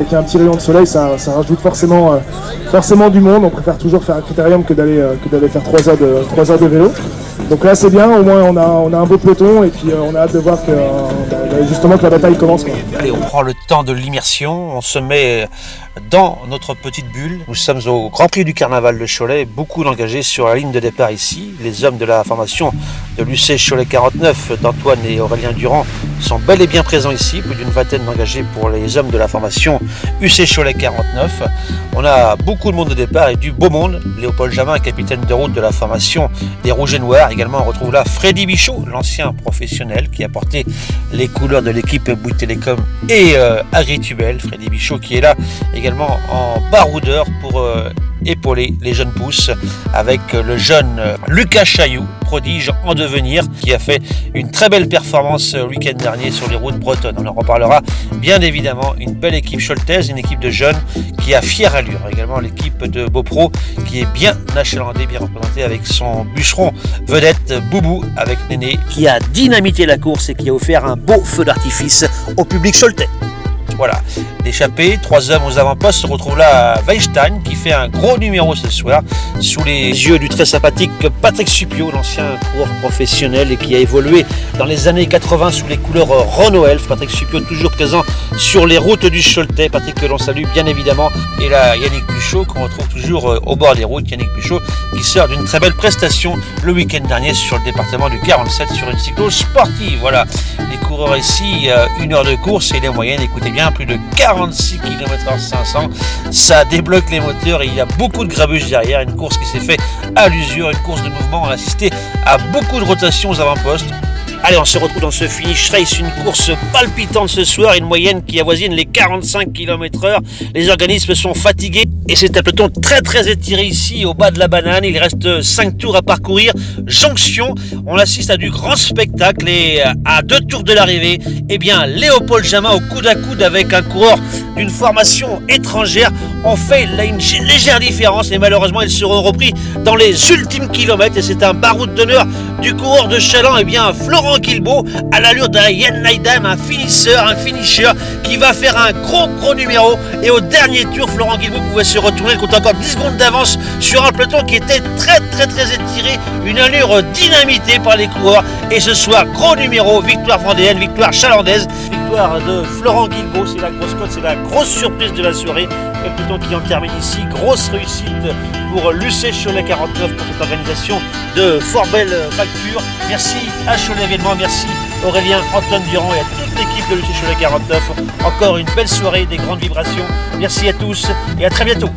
Avec un petit rayon de soleil, ça rajoute forcément du monde. On préfère toujours faire un critérium que d'aller faire 3 heures de vélo. Donc là c'est bien, au moins on a un beau peloton et puis on a hâte de voir que justement que la bataille commence, quoi. Allez, on prend le temps de l'immersion, on se met dans notre petite bulle. Nous sommes au Grand Prix du Carnaval de Cholet, beaucoup d'engagés sur la ligne de départ ici. Les hommes de la formation de l'UC Cholet 49, d'Antoine et Aurélien Durand, sont bel et bien présents ici. Plus d'une vingtaine d'engagés pour les hommes de la formation UC Cholet 49. On a beaucoup de monde de départ et du beau monde. Léopold Jamin, capitaine de route de la formation des Rouges et Noirs. Également, on retrouve là Freddy Bichot, l'ancien professionnel qui a porté les couleurs de l'équipe Bouygues Télécom et Agritubel. Freddy Bichot qui est là également en baroudeur pour épauler les jeunes pousses avec le jeune Lucas Chailloux, prodige en devenir, qui a fait une très belle performance le week-end dernier sur les routes bretonnes. On en reparlera bien évidemment. Une belle équipe choltaise, une équipe de jeunes qui a fière allure. Également l'équipe de Beaupro qui est bien achalandée, bien représentée avec son bûcheron vedette Boubou, avec Néné qui a dynamité la course et qui a offert un beau feu d'artifice au public choltais. Voilà, l'échappée, 3 hommes aux avant-postes, se retrouve là à Weinstein qui fait un gros numéro ce soir sous les yeux du très sympathique Patrick Suppiot, l'ancien coureur professionnel et qui a évolué dans les années 80 sous les couleurs Renault Elf. Patrick Suppiot toujours présent sur les routes du Choletais, Patrick que l'on salue bien évidemment. Et là Yannick Puchot qu'on retrouve toujours au bord des routes, Yannick Puchot qui sort d'une très belle prestation le week-end dernier sur le département du 47 sur une cyclo sportive. Voilà, les coureurs ici, 1 heure de course et les moyennes, écoutez bien, plus de 46 km/h 500, ça débloque les moteurs et il y a beaucoup de grabuge derrière, une course qui s'est fait à l'usure, une course de mouvement, on a assisté à beaucoup de rotations aux avant-postes. Allez, on se retrouve dans ce finish race, une course palpitante ce soir, une moyenne qui avoisine les 45 km/h. Les organismes sont fatigués et c'est un peloton très très étiré ici au bas de la banane. Il reste 5 tours à parcourir. Jonction, on assiste à du grand spectacle et à 2 tours de l'arrivée, eh bien Léopold Jamin au coude à coude avec un coureur d'une formation étrangère ont fait là une légère différence et malheureusement ils seront repris dans les ultimes kilomètres et c'est un baroud d'honneur du coureur de Chaland, eh bien Florent Guilbault à l'allure d'un Yann Laidam, un finisher qui va faire un gros numéro et au dernier tour Florent Guilbault pouvait se retourner, il compte encore 10 secondes d'avance sur un peloton qui était très étiré, une allure dynamitée par les coureurs et ce soir gros numéro, victoire vendéenne, victoire chalandaise, victoire de Florent Guilbault, c'est la grosse cote, c'est la grosse surprise de la soirée. Le peloton qui en termine ici, grosse réussite pour l'UC Cholet 49 pour cette organisation de fort belle facture. Merci à Cholet événement, merci Aurélien, Antoine Durand et à toute l'équipe de l'UC Cholet 49. Encore une belle soirée, des grandes vibrations. Merci à tous et à très bientôt.